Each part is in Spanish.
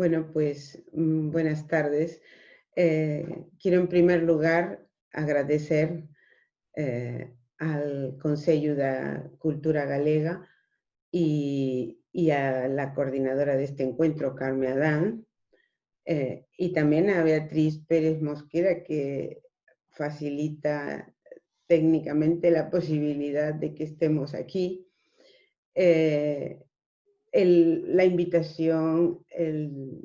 Bueno, pues buenas tardes. Quiero en primer lugar agradecer al Consello da Cultura Galega y a la coordinadora de este encuentro, Carme Adán, y también a Beatriz Pérez Mosquera, que facilita técnicamente la posibilidad de que estemos aquí. Eh, la invitación, en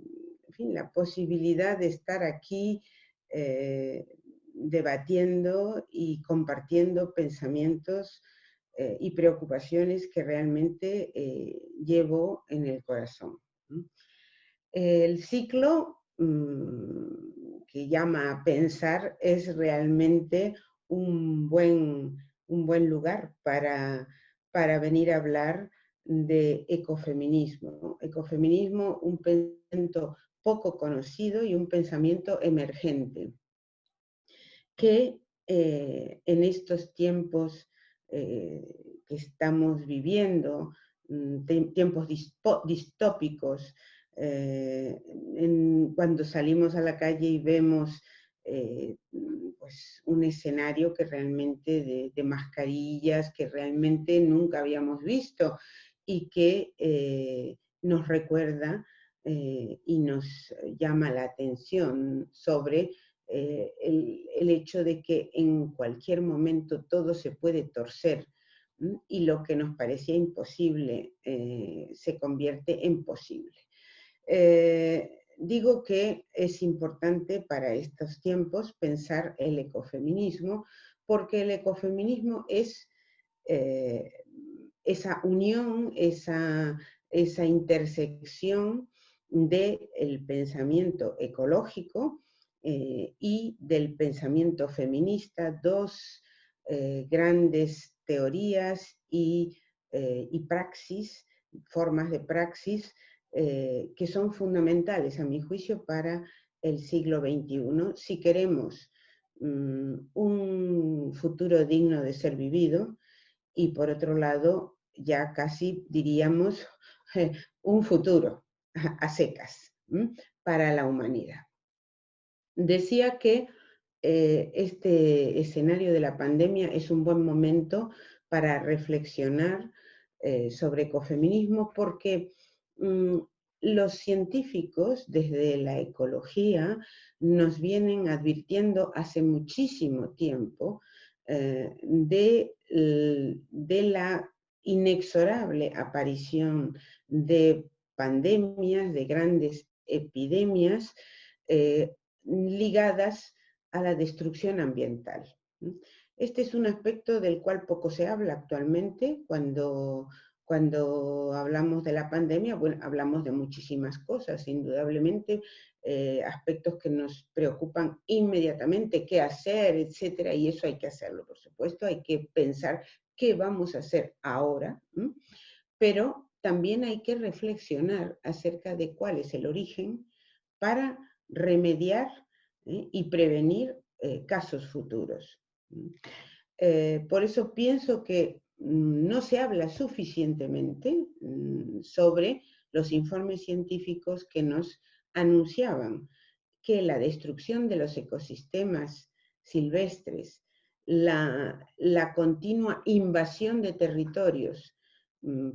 fin, la posibilidad de estar aquí debatiendo y compartiendo pensamientos y preocupaciones que realmente llevo en el corazón. El ciclo que llama a pensar es realmente un buen lugar para venir a hablar de ecofeminismo. Ecofeminismo, un pensamiento poco conocido y un pensamiento emergente, que en estos tiempos que estamos viviendo, tiempos distópicos, cuando salimos a la calle y vemos pues un escenario que realmente de mascarillas que realmente nunca habíamos visto y que nos recuerda y nos llama la atención sobre el hecho de que en cualquier momento todo se puede torcer y lo que nos parecía imposible se convierte en posible. Digo que es importante para estos tiempos pensar el ecofeminismo, porque el ecofeminismo es esa unión, esa intersección del pensamiento ecológico y del pensamiento feminista, dos grandes teorías y praxis, formas de praxis que son fundamentales, a mi juicio, para el siglo XXI, si queremos un futuro digno de ser vivido y, por otro lado, ya casi diríamos un futuro a secas para la humanidad. Decía que este escenario de la pandemia es un buen momento para reflexionar sobre ecofeminismo porque los científicos desde la ecología nos vienen advirtiendo hace muchísimo tiempo de la inexorable aparición de pandemias, de grandes epidemias ligadas a la destrucción ambiental. Este es un aspecto del cual poco se habla actualmente. Cuando hablamos de la pandemia, bueno, hablamos de muchísimas cosas, indudablemente, aspectos que nos preocupan inmediatamente, qué hacer, etcétera, y eso hay que hacerlo, por supuesto, hay que pensar qué vamos a hacer ahora, pero también hay que reflexionar acerca de cuál es el origen para remediar y prevenir casos futuros. Por eso pienso que no se habla suficientemente sobre los informes científicos que nos anunciaban que la destrucción de los ecosistemas silvestres, la continua invasión de territorios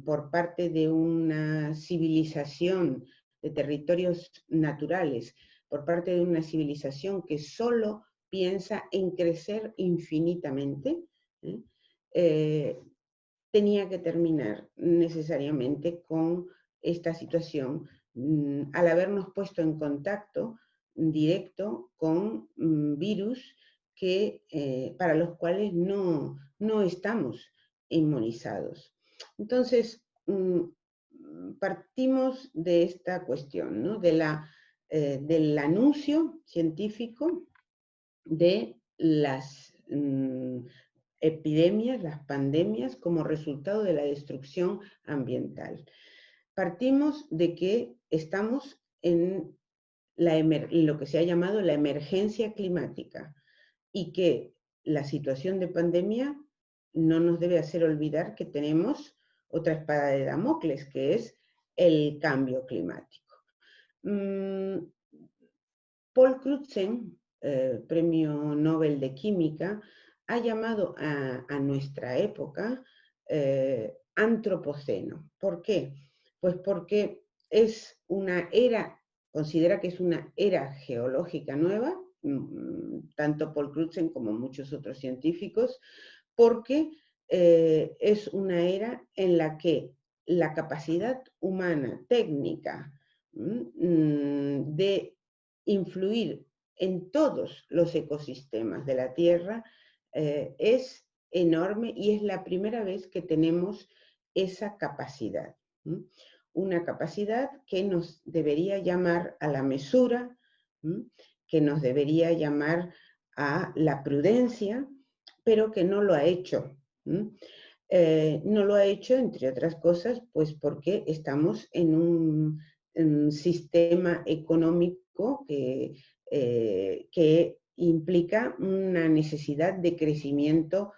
por parte de una civilización de territorios naturales, por parte de una civilización que solo piensa en crecer infinitamente, ¿eh? Tenía que terminar necesariamente con esta situación al habernos puesto en contacto directo con virus que, para los cuales no estamos inmunizados. Entonces, partimos de esta cuestión, ¿no? Del anuncio científico de las epidemias, las pandemias, como resultado de la destrucción ambiental. Partimos de que estamos en lo que se ha llamado la emergencia climática y que la situación de pandemia no nos debe hacer olvidar que tenemos otra espada de Damocles, que es el cambio climático. Mm, Paul Crutzen, premio Nobel de Química, ha llamado a nuestra época antropoceno. ¿Por qué? Pues porque es una era, considera que es una era geológica nueva, tanto Paul Crutzen como muchos otros científicos, porque es una era en la que la capacidad humana técnica de influir en todos los ecosistemas de la Tierra es enorme y es la primera vez que tenemos esa capacidad. Una capacidad que nos debería llamar a la mesura, que nos debería llamar a la prudencia, pero que no lo ha hecho. No lo ha hecho, entre otras cosas, pues porque estamos en un sistema económico que implica una necesidad de crecimiento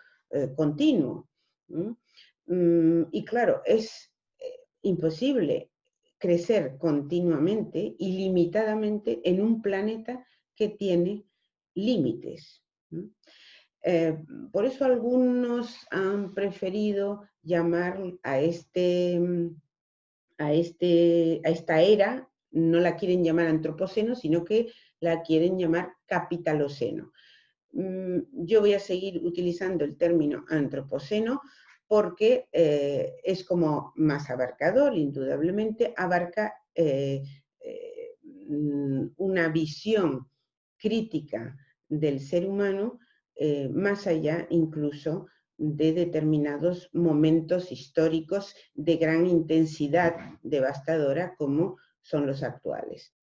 continuo. Y claro, es imposible crecer continuamente, ilimitadamente, en un planeta que tiene límites. Por eso algunos han preferido llamar a esta era, no la quieren llamar antropoceno, sino que la quieren llamar capitaloceno. Yo voy a seguir utilizando el término antropoceno porque es como más abarcador, indudablemente, abarca una visión crítica del ser humano más allá incluso de determinados momentos históricos de gran intensidad devastadora como son los actuales.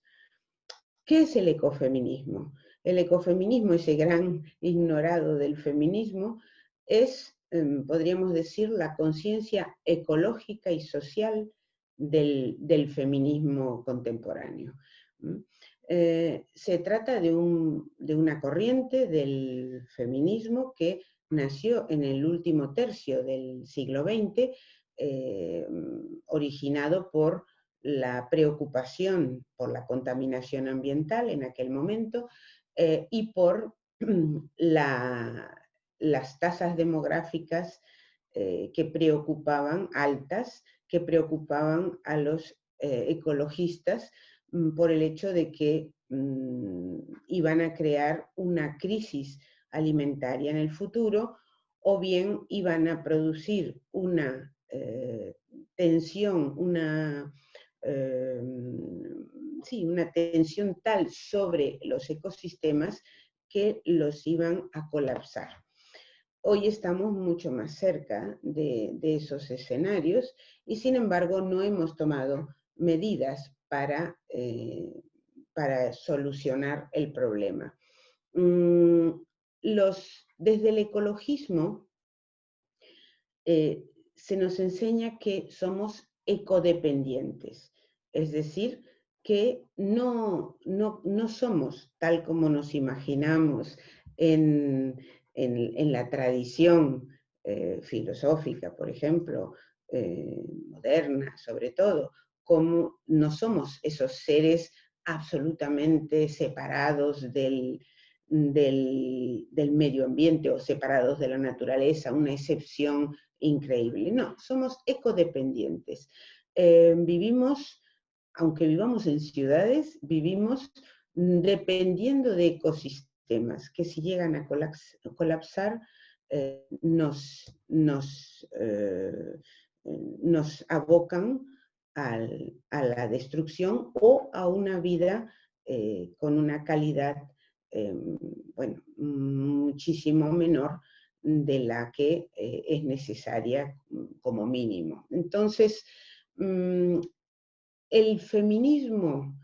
¿Qué es el ecofeminismo? El ecofeminismo, ese gran ignorado del feminismo, es, podríamos decir, la conciencia ecológica y social del feminismo contemporáneo. Se trata de una corriente del feminismo que nació en el último tercio del siglo XX, originado por la preocupación por la contaminación ambiental en aquel momento y por las tasas demográficas que preocupaban, altas, que preocupaban a los ecologistas por el hecho de que iban a crear una crisis alimentaria en el futuro o bien iban a producir una tensión, una tensión tal sobre los ecosistemas que los iban a colapsar. Hoy estamos mucho más cerca de esos escenarios y sin embargo no hemos tomado medidas para solucionar el problema. Desde el ecologismo se nos enseña que somos ecodependientes, es decir, que no somos tal como nos imaginamos en la tradición filosófica, por ejemplo, moderna sobre todo, como no somos esos seres absolutamente separados del medio ambiente o separados de la naturaleza, una excepción increíble. No, somos ecodependientes. Vivimos, aunque vivamos en ciudades, vivimos dependiendo de ecosistemas que si llegan a colapsar nos abocan a la destrucción o a una vida con una calidad bueno, muchísimo menor de la que es necesaria como mínimo. Entonces, el feminismo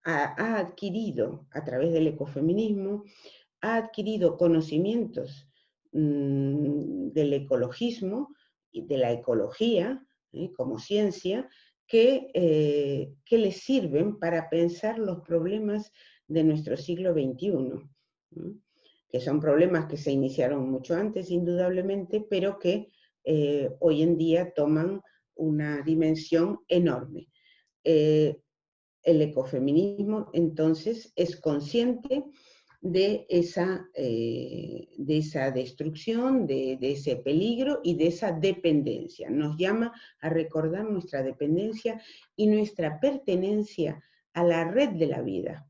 ha adquirido, a través del ecofeminismo, ha adquirido conocimientos del ecologismo y de la ecología como ciencia que les sirven para pensar los problemas de nuestro siglo XXI, que son problemas que se iniciaron mucho antes, indudablemente, pero que hoy en día toman una dimensión enorme. el ecofeminismo entonces es consciente de esa destrucción, de ese peligro y de esa dependencia. Nos llama a recordar nuestra dependencia y nuestra pertenencia a la red de la vida.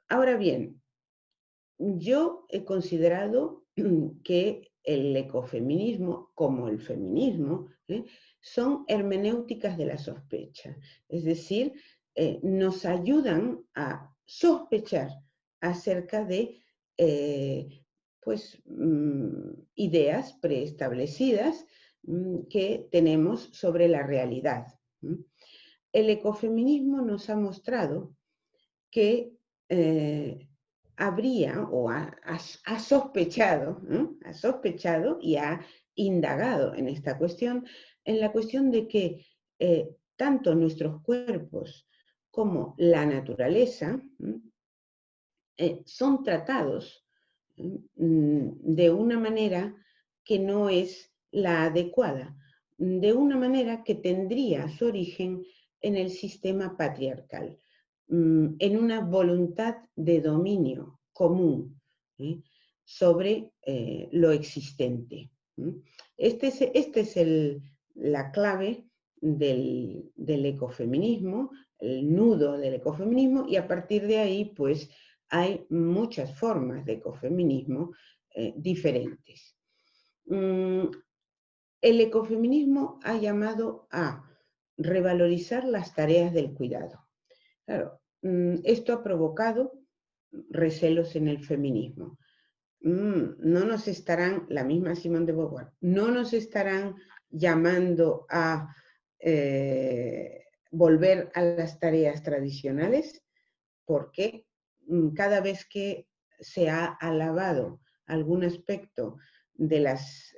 Ahora bien, yo he considerado que el ecofeminismo, como el feminismo, son hermenéuticas de la sospecha. Es decir, nos ayudan a sospechar acerca de ideas preestablecidas que tenemos sobre la realidad. El ecofeminismo nos ha mostrado que habría o ha sospechado, ¿no? Ha sospechado y ha indagado en esta cuestión, en la cuestión de que tanto nuestros cuerpos como la naturaleza son tratados de una manera que no es la adecuada, de una manera que tendría su origen en el sistema patriarcal, en una voluntad de dominio común sobre lo existente. Esta es la clave del ecofeminismo, el nudo del ecofeminismo, y a partir de ahí, pues, hay muchas formas de ecofeminismo diferentes. El ecofeminismo ha llamado a revalorizar las tareas del cuidado. Claro, esto ha provocado recelos en el feminismo. No nos estarán, la misma Simone de Beauvoir, no nos estarán llamando a volver a las tareas tradicionales, porque cada vez que se ha alabado algún aspecto de las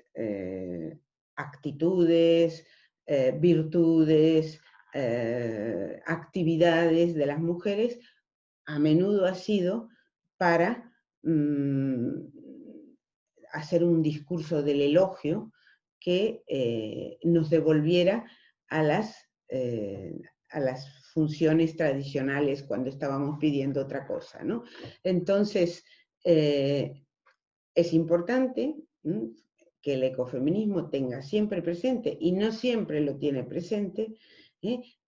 actitudes, virtudes, actividades de las mujeres, a menudo ha sido para hacer un discurso del elogio que nos devolviera a las funciones tradicionales cuando estábamos pidiendo otra cosa, ¿no? Entonces, es importante que el ecofeminismo tenga siempre presente, y no siempre lo tiene presente,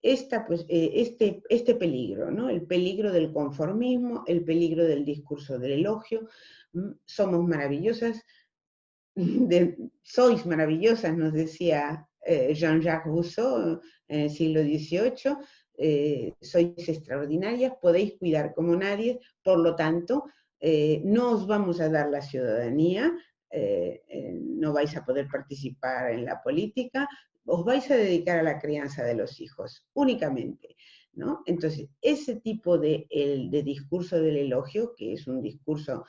este peligro, ¿no? El peligro del conformismo, el peligro del discurso del elogio. Somos maravillosas, sois maravillosas, nos decía Jean-Jacques Rousseau en el siglo XVIII, sois extraordinarias, podéis cuidar como nadie, por lo tanto, no os vamos a dar la ciudadanía, no vais a poder participar en la política, os vais a dedicar a la crianza de los hijos, únicamente, ¿no? Entonces, ese tipo de discurso del elogio, que es un discurso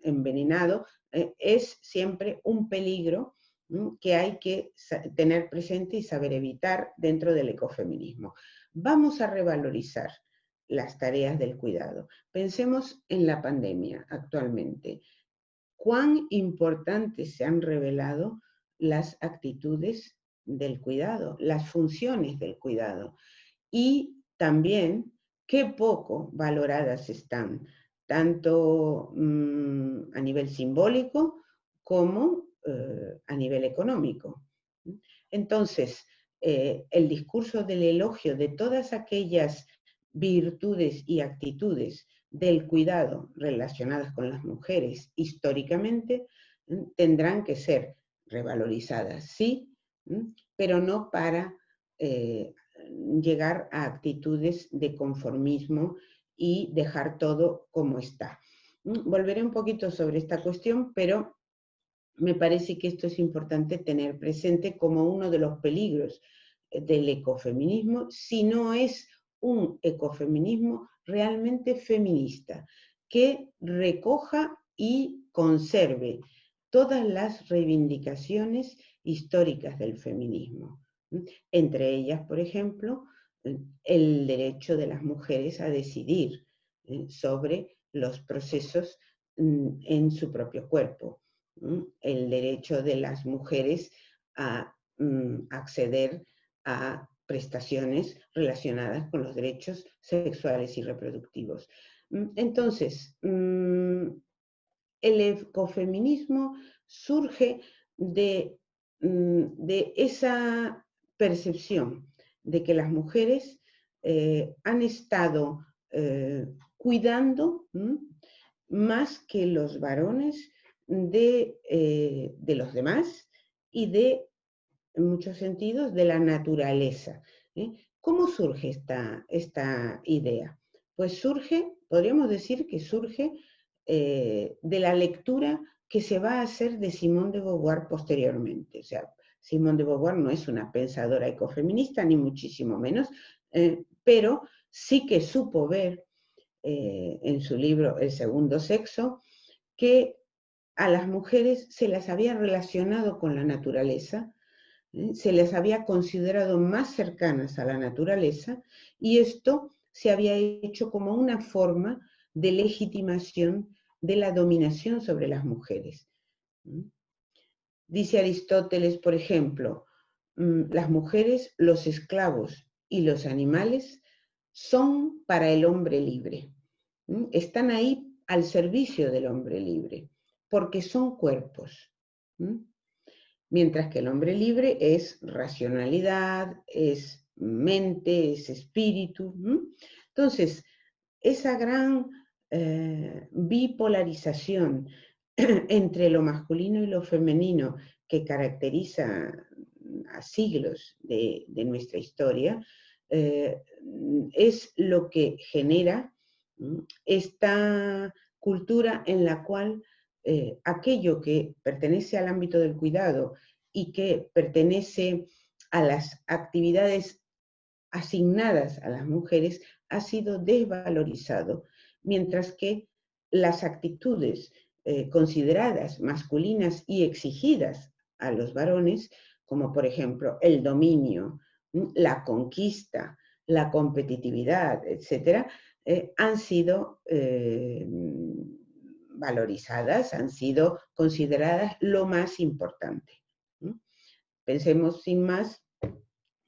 envenenado, es siempre un peligro que hay que tener presente y saber evitar dentro del ecofeminismo. Vamos a revalorizar las tareas del cuidado. Pensemos en la pandemia actualmente. Cuán importantes se han revelado las actitudes del cuidado, las funciones del cuidado, y también qué poco valoradas están, tanto a nivel simbólico como a nivel económico. Entonces, el discurso del elogio de todas aquellas virtudes y actitudes del cuidado relacionadas con las mujeres históricamente tendrán que ser revalorizadas, sí, pero no para llegar a actitudes de conformismo y dejar todo como está. Volveré un poquito sobre esta cuestión, pero me parece que esto es importante tener presente como uno de los peligros del ecofeminismo, si no es un ecofeminismo realmente feminista, que recoja y conserve todas las reivindicaciones históricas del feminismo. Entre ellas, por ejemplo, el derecho de las mujeres a decidir sobre los procesos en su propio cuerpo, el derecho de las mujeres a acceder a prestaciones relacionadas con los derechos sexuales y reproductivos. Entonces, el ecofeminismo surge de esa percepción de que las mujeres han estado cuidando más que los varones de los demás y de, en muchos sentidos, de la naturaleza. ¿Cómo surge esta idea? Pues surge, podríamos decir que surge de la lectura que se va a hacer de Simone de Beauvoir posteriormente. O sea, Simone de Beauvoir no es una pensadora ecofeminista, ni muchísimo menos, pero sí que supo ver en su libro El segundo sexo que a las mujeres se las había relacionado con la naturaleza, se les había considerado más cercanas a la naturaleza, y esto se había hecho como una forma de legitimación de la dominación sobre las mujeres. Dice Aristóteles, por ejemplo, las mujeres, los esclavos y los animales son para el hombre libre. Están ahí al servicio del hombre libre, porque son cuerpos. Mientras que el hombre libre es racionalidad, es mente, es espíritu. Entonces, esa gran bipolarización entre lo masculino y lo femenino que caracteriza a siglos de nuestra historia, es lo que genera esta cultura en la cual aquello que pertenece al ámbito del cuidado y que pertenece a las actividades asignadas a las mujeres ha sido desvalorizado, mientras que las actitudes consideradas masculinas y exigidas a los varones, como por ejemplo el dominio, la conquista, la competitividad, etc., han sido valorizadas, han sido consideradas lo más importante. Pensemos sin más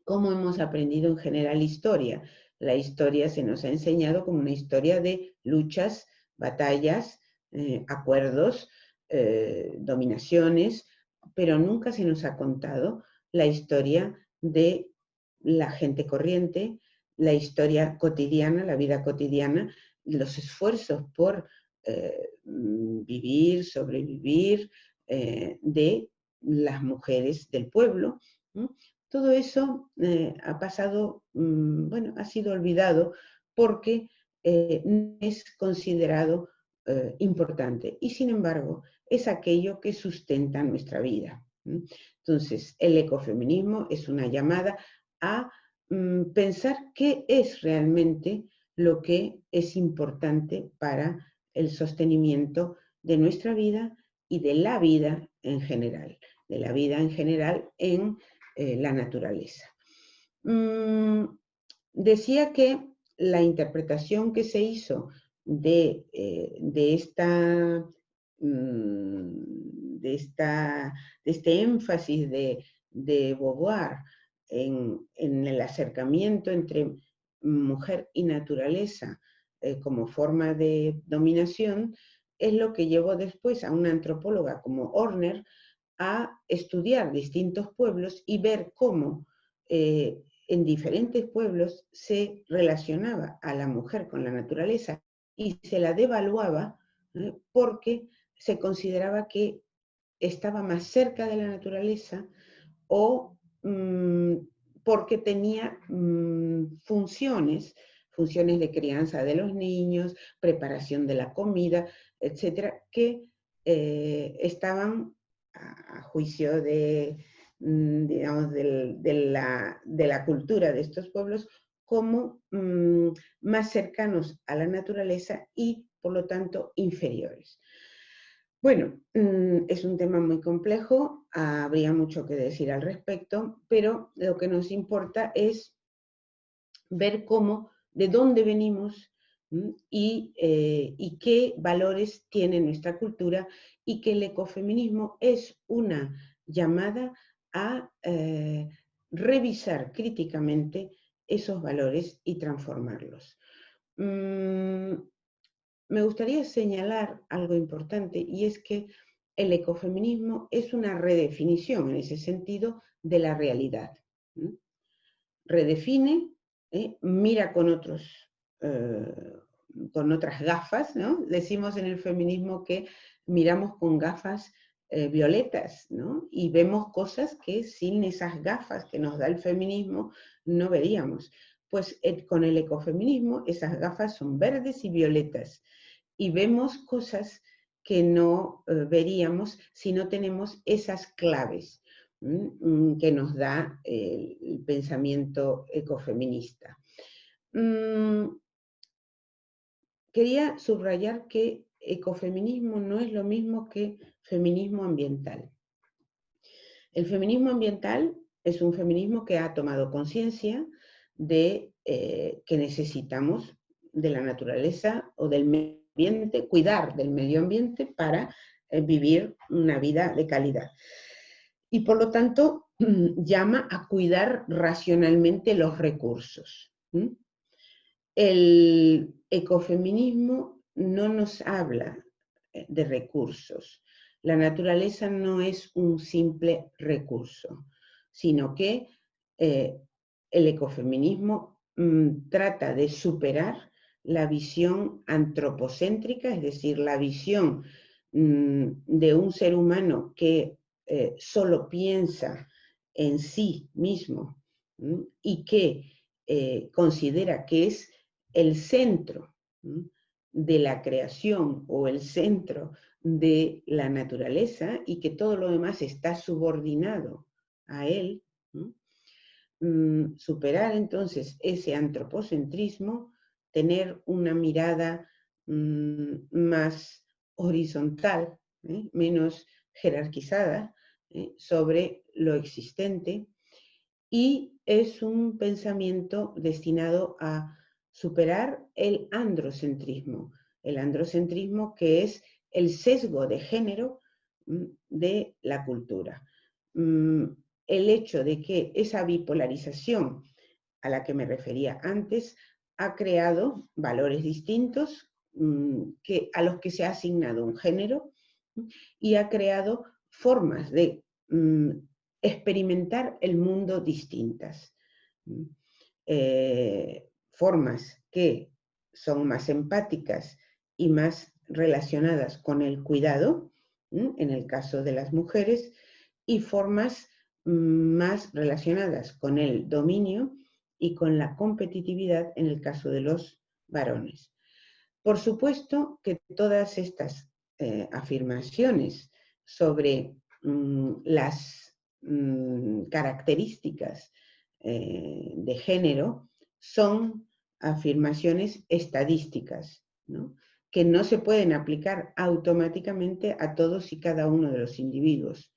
cómo hemos aprendido en general historia. La historia se nos ha enseñado como una historia de luchas, batallas, acuerdos, dominaciones, pero nunca se nos ha contado la historia de la gente corriente, la historia cotidiana, la vida cotidiana, los esfuerzos por vivir, sobrevivir de las mujeres del pueblo. Todo eso ha pasado, bueno, ha sido olvidado porque no es considerado importante, y sin embargo es aquello que sustenta nuestra vida. Entonces, el ecofeminismo es una llamada a pensar qué es realmente lo que es importante para el sostenimiento de nuestra vida y de la vida en general, en la naturaleza. Decía que la interpretación que se hizo de este énfasis de Beauvoir en el acercamiento entre mujer y naturaleza como forma de dominación, es lo que llevó después a una antropóloga como Horner a estudiar distintos pueblos y ver cómo en diferentes pueblos se relacionaba a la mujer con la naturaleza y se la devaluaba porque se consideraba que estaba más cerca de la naturaleza o porque tenía funciones de crianza de los niños, preparación de la comida, etcétera, que estaban a juicio digamos, de la cultura de estos pueblos como más cercanos a la naturaleza y, por lo tanto, inferiores. Bueno, es un tema muy complejo, habría mucho que decir al respecto, pero lo que nos importa es ver de dónde venimos y qué valores tiene nuestra cultura, y que el ecofeminismo es una llamada a revisar críticamente esos valores y transformarlos. Me gustaría señalar algo importante, y es que el ecofeminismo es una redefinición en ese sentido de la realidad. Redefine, mira con otras gafas, ¿no? Decimos en el feminismo que miramos con gafas violetas, ¿no? Y vemos cosas que sin esas gafas que nos da el feminismo no veríamos. Pues con el ecofeminismo esas gafas son verdes y violetas, y vemos cosas que no veríamos si no tenemos esas claves que nos da el pensamiento ecofeminista. Quería subrayar que ecofeminismo no es lo mismo que feminismo ambiental. El feminismo ambiental es un feminismo que ha tomado conciencia de que necesitamos de la naturaleza o del medio ambiente, cuidar del medio ambiente para vivir una vida de calidad. Y por lo tanto llama a cuidar racionalmente los recursos. El ecofeminismo no nos habla de recursos. La naturaleza no es un simple recurso, sino que el ecofeminismo trata de superar la visión antropocéntrica, es decir, la visión de un ser humano que solo piensa en sí mismo y que considera que es el centro de la creación o el centro de la naturaleza y que todo lo demás está subordinado a él. Superar entonces ese antropocentrismo, tener una mirada más horizontal, menos jerarquizada sobre lo existente, y es un pensamiento destinado a superar el androcentrismo que es el sesgo de género de la cultura. El hecho de que esa bipolarización a la que me refería antes ha creado valores distintos a los que se ha asignado un género y ha creado formas de experimentar el mundo distintas. Formas que son más empáticas y más relacionadas con el cuidado, en el caso de las mujeres, y formas más relacionadas con el dominio y con la competitividad en el caso de los varones. Por supuesto que todas estas afirmaciones sobre las características de género son afirmaciones estadísticas, ¿no? Que no se pueden aplicar automáticamente a todos y cada uno de los individuos.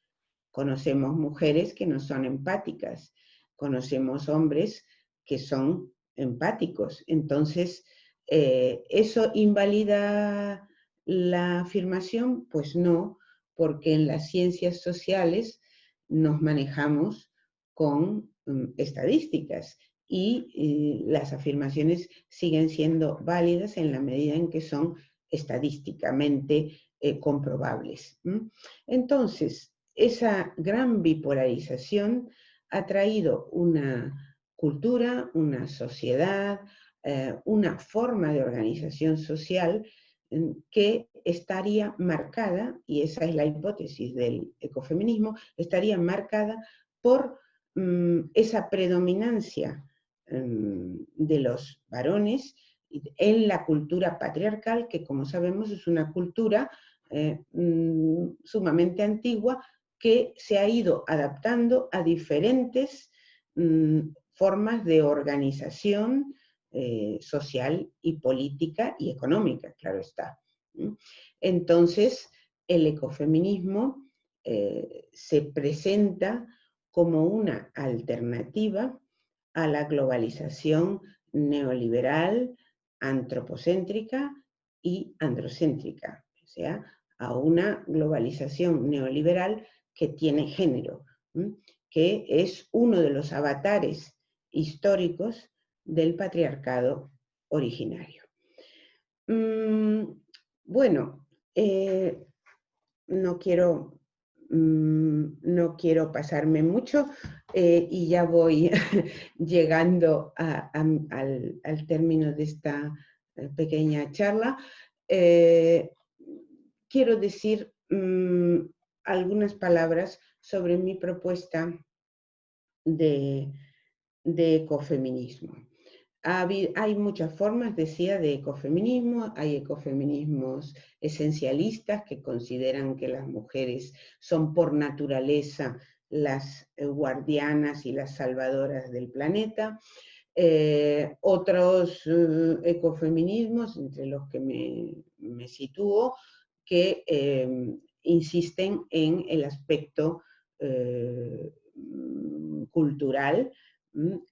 Conocemos mujeres que no son empáticas, conocemos hombres que son empáticos. Entonces, ¿eso invalida la afirmación? Pues no, porque en las ciencias sociales nos manejamos con estadísticas y las afirmaciones siguen siendo válidas en la medida en que son estadísticamente comprobables. Entonces, esa gran bipolarización ha traído una cultura, una sociedad, una forma de organización social que estaría marcada, y esa es la hipótesis del ecofeminismo, estaría marcada por esa predominancia de los varones en la cultura patriarcal, que como sabemos es una cultura sumamente antigua que se ha ido adaptando a diferentes formas de organización social y política y económica, claro está. Entonces, el ecofeminismo se presenta como una alternativa a la globalización neoliberal, antropocéntrica y androcéntrica, o sea, a una globalización neoliberal que tiene género que es uno de los avatares históricos del patriarcado originario. Bueno, no quiero pasarme mucho y ya voy llegando al término de esta pequeña charla. Quiero decir algunas palabras sobre mi propuesta de ecofeminismo. Hay muchas formas, decía, de ecofeminismo. Hay ecofeminismos esencialistas que consideran que las mujeres son por naturaleza las guardianas y las salvadoras del planeta. Otros ecofeminismos, entre los que me sitúo, que insisten en el aspecto cultural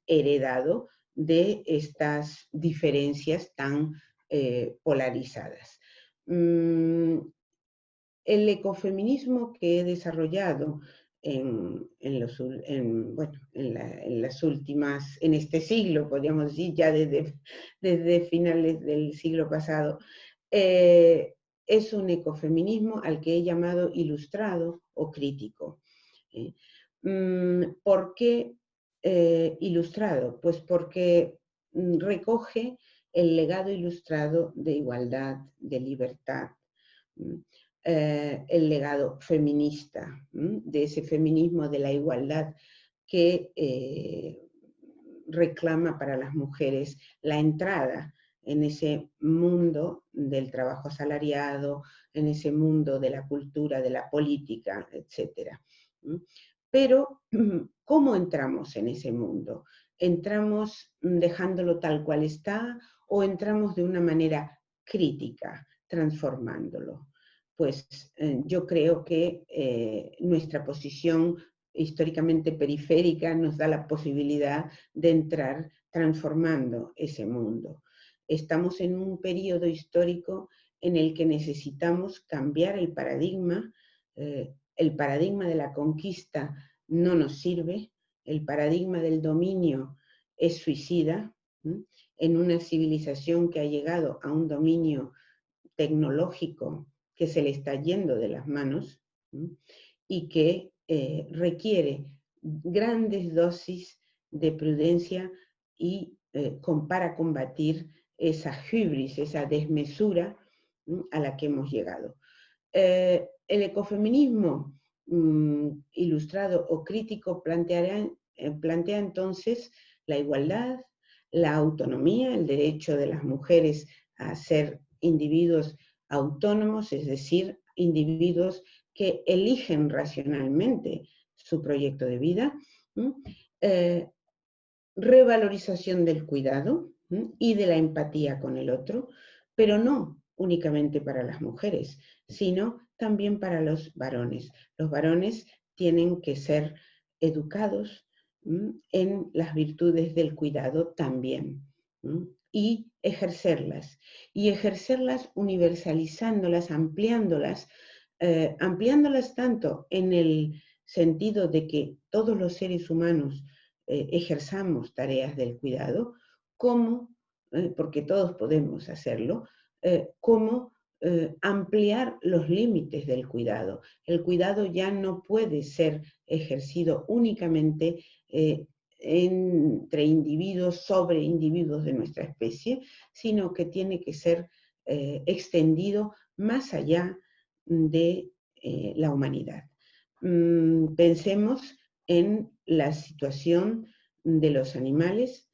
heredado de estas diferencias tan polarizadas. El ecofeminismo que he desarrollado en este siglo, podríamos decir, ya desde finales del siglo pasado, es un ecofeminismo al que he llamado ilustrado o crítico. ¿Por qué ilustrado? Pues porque recoge el legado ilustrado de igualdad, de libertad, el legado feminista, de ese feminismo de la igualdad que reclama para las mujeres la entrada en ese mundo del trabajo asalariado, en ese mundo de la cultura, de la política, etc. Pero, ¿cómo entramos en ese mundo? ¿Entramos dejándolo tal cual está o entramos de una manera crítica, transformándolo? Pues yo creo que nuestra posición históricamente periférica nos da la posibilidad de entrar transformando ese mundo. Estamos en un periodo histórico en el que necesitamos cambiar el paradigma de la conquista no nos sirve, el paradigma del dominio es suicida, en una civilización que ha llegado a un dominio tecnológico que se le está yendo de las manos y que requiere grandes dosis de prudencia y para combatir esa hibris, esa desmesura a la que hemos llegado. El ecofeminismo ilustrado o crítico plantea entonces la igualdad, la autonomía, el derecho de las mujeres a ser individuos autónomos, es decir, individuos que eligen racionalmente su proyecto de vida, revalorización del cuidado y de la empatía con el otro, pero no únicamente para las mujeres, sino también para los varones. Los varones tienen que ser educados en las virtudes del cuidado también y ejercerlas universalizándolas, ampliándolas tanto en el sentido de que todos los seres humanos ejerzamos tareas del cuidado, como, porque todos podemos hacerlo, como ampliar los límites del cuidado. El cuidado ya no puede ser ejercido únicamente entre individuos, sobre individuos de nuestra especie, sino que tiene que ser extendido más allá de la humanidad. Pensemos en la situación de los animales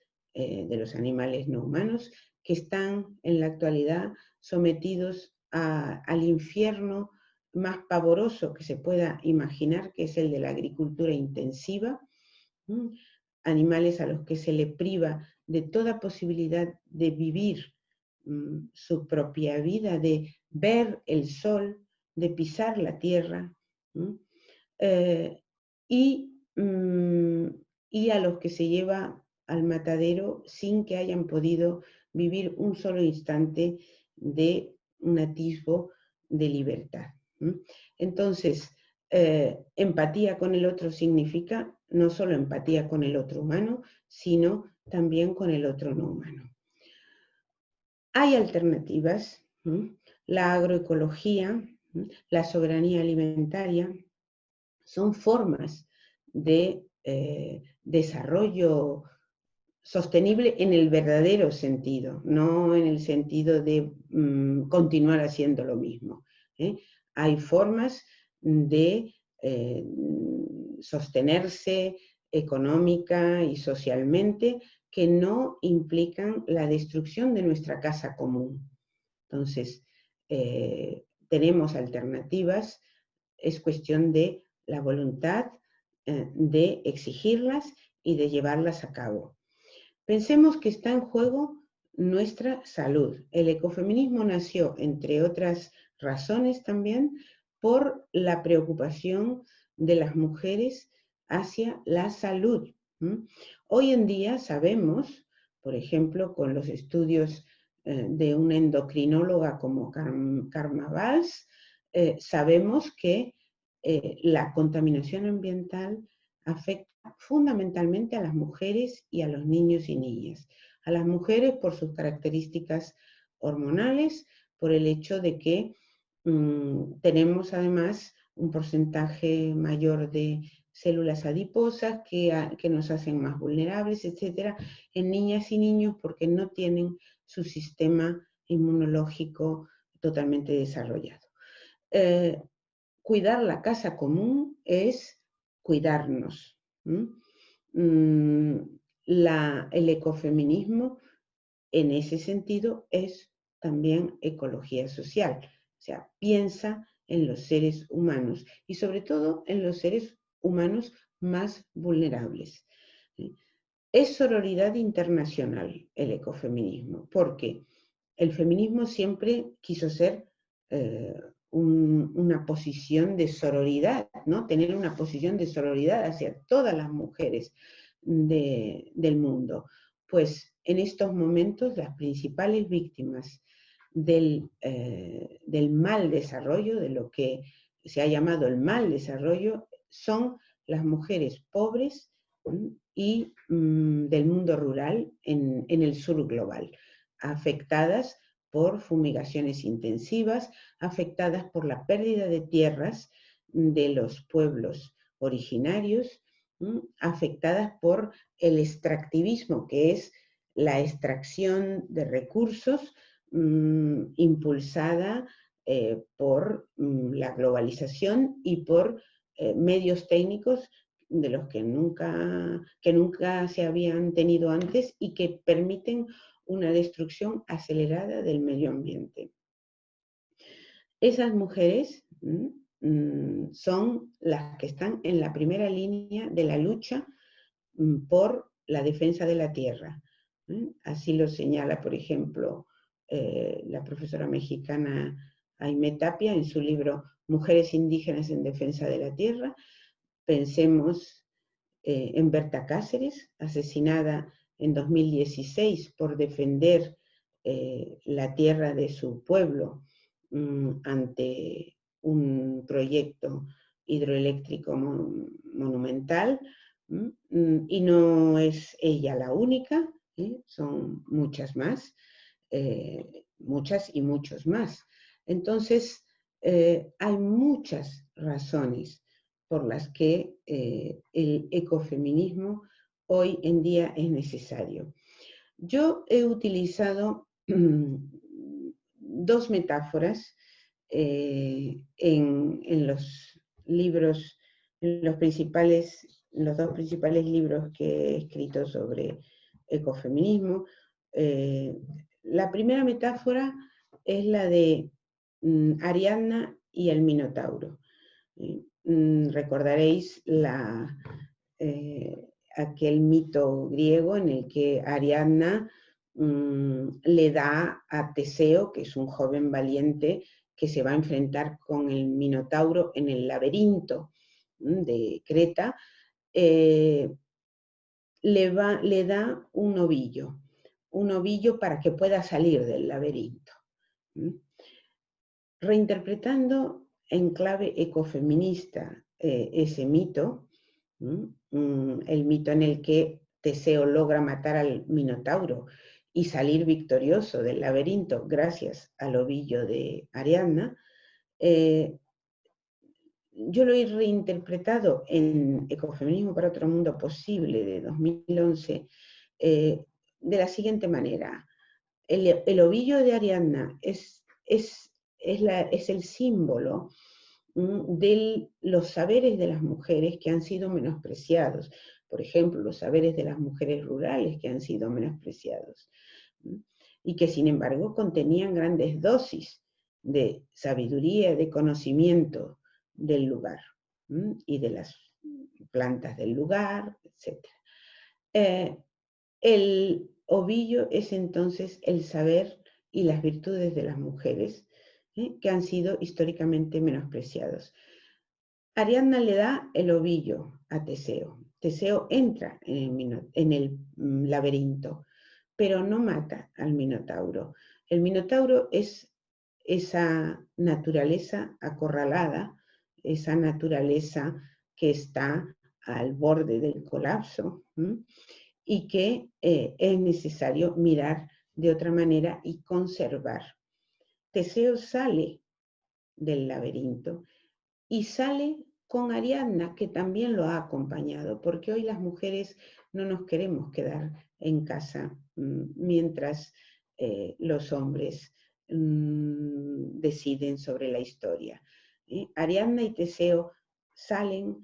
no humanos, que están en la actualidad sometidos al infierno más pavoroso que se pueda imaginar, que es el de la agricultura intensiva, animales a los que se le priva de toda posibilidad de vivir su propia vida, de ver el sol, de pisar la tierra, y a los que se lleva al matadero sin que hayan podido vivir un solo instante de un atisbo de libertad. Entonces, Empatía con el otro significa no solo empatía con el otro humano, sino también con el otro no humano. Hay alternativas, la agroecología, la soberanía alimentaria, son formas de desarrollo sostenible en el verdadero sentido, no en el sentido de continuar haciendo lo mismo. Hay formas de sostenerse económica y socialmente que no implican la destrucción de nuestra casa común. Entonces, tenemos alternativas, es cuestión de la voluntad de exigirlas y de llevarlas a cabo. Pensemos que está en juego nuestra salud. El ecofeminismo nació, entre otras razones también, por la preocupación de las mujeres hacia la salud. Hoy en día sabemos, por ejemplo, con los estudios de una endocrinóloga como Karma Valls, sabemos que la contaminación ambiental afecta fundamentalmente a las mujeres y a los niños y niñas. A las mujeres por sus características hormonales, por el hecho de que tenemos además un porcentaje mayor de células adiposas que nos hacen más vulnerables, etc. En niñas y niños porque no tienen su sistema inmunológico totalmente desarrollado. Cuidar la casa común es cuidarnos. El ecofeminismo en ese sentido es también ecología social, o sea, piensa en los seres humanos y sobre todo en los seres humanos más vulnerables. Es sororidad internacional el ecofeminismo, porque el feminismo siempre quiso ser una posición de sororidad, ¿no? Tener una posición de sororidad hacia todas las mujeres del mundo. Pues en estos momentos las principales víctimas del mal desarrollo, de lo que se ha llamado el mal desarrollo, son las mujeres pobres y del mundo rural en el sur global, afectadas por fumigaciones intensivas, afectadas por la pérdida de tierras de los pueblos originarios, afectadas por el extractivismo, que es la extracción de recursos impulsada por la globalización y por medios técnicos de los que nunca se habían tenido antes y que permiten una destrucción acelerada del medio ambiente. Esas mujeres son las que están en la primera línea de la lucha por la defensa de la tierra. Así lo señala, por ejemplo, la profesora mexicana Aimé Tapia en su libro Mujeres indígenas en defensa de la tierra. Pensemos en Berta Cáceres, asesinada en 2016 por defender la tierra de su pueblo ante un proyecto hidroeléctrico monumental, y no es ella la única, son muchas más, muchas y muchos más. Entonces, hay muchas razones por las que el ecofeminismo hoy en día es necesario. Yo he utilizado dos metáforas en los libros, en los dos principales libros que he escrito sobre ecofeminismo. La primera metáfora es la de Ariadna y el Minotauro. Recordaréis aquel mito griego en el que Ariadna le da a Teseo, que es un joven valiente, que se va a enfrentar con el Minotauro en el laberinto de Creta, le da un ovillo para que pueda salir del laberinto. Reinterpretando en clave ecofeminista ese mito, el mito en el que Teseo logra matar al Minotauro y salir victorioso del laberinto gracias al ovillo de Ariadna, yo lo he reinterpretado en Ecofeminismo para otro mundo posible de 2011 de la siguiente manera. El ovillo de Ariadna es el símbolo de los saberes de las mujeres que han sido menospreciados. Por ejemplo, los saberes de las mujeres rurales que han sido menospreciados. Y que sin embargo contenían grandes dosis de sabiduría, de conocimiento del lugar y de las plantas del lugar, etc. El ovillo es entonces el saber y las virtudes de las mujeres que han sido históricamente menospreciados. Ariadna le da el ovillo a Teseo. Teseo entra en el laberinto, pero no mata al Minotauro. El Minotauro es esa naturaleza acorralada, esa naturaleza que está al borde del colapso y que es necesario mirar de otra manera y conservar. Teseo sale del laberinto y sale con Ariadna, que también lo ha acompañado, porque hoy las mujeres no nos queremos quedar en casa mientras los hombres deciden sobre la historia. Ariadna y Teseo salen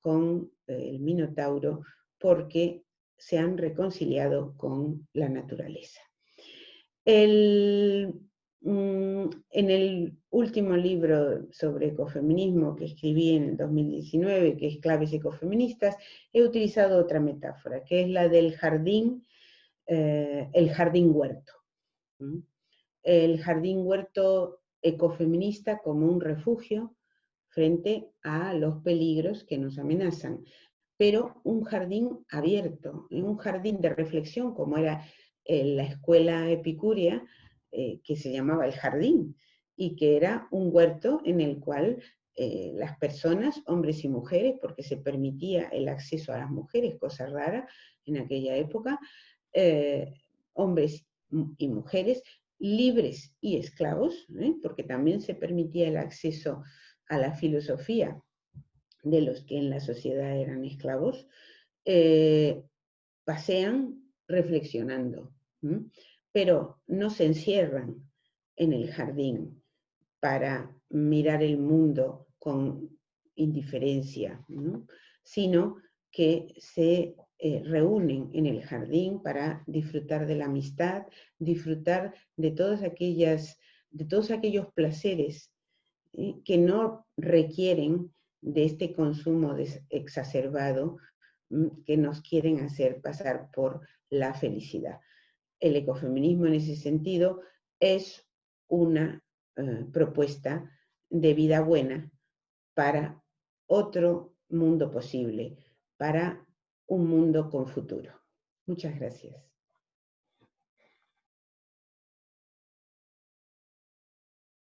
con el Minotauro porque se han reconciliado con la naturaleza. En el último libro sobre ecofeminismo que escribí en el 2019, que es Claves Ecofeministas, he utilizado otra metáfora, que es la del jardín, el jardín huerto. El jardín huerto ecofeminista como un refugio frente a los peligros que nos amenazan, pero un jardín abierto, un jardín de reflexión como era la escuela epicúrea, que se llamaba el jardín, y que era un huerto en el cual las personas, hombres y mujeres, porque se permitía el acceso a las mujeres, cosa rara en aquella época, hombres y mujeres libres y esclavos, porque también se permitía el acceso a la filosofía de los que en la sociedad eran esclavos, pasean reflexionando, pero no se encierran en el jardín para mirar el mundo con indiferencia, sino que se reúnen en el jardín para disfrutar de la amistad, disfrutar de todos aquellos placeres que no requieren de este consumo exacerbado que nos quieren hacer pasar por la felicidad. El ecofeminismo en ese sentido es una propuesta de vida buena para otro mundo posible, para un mundo con futuro. Muchas gracias.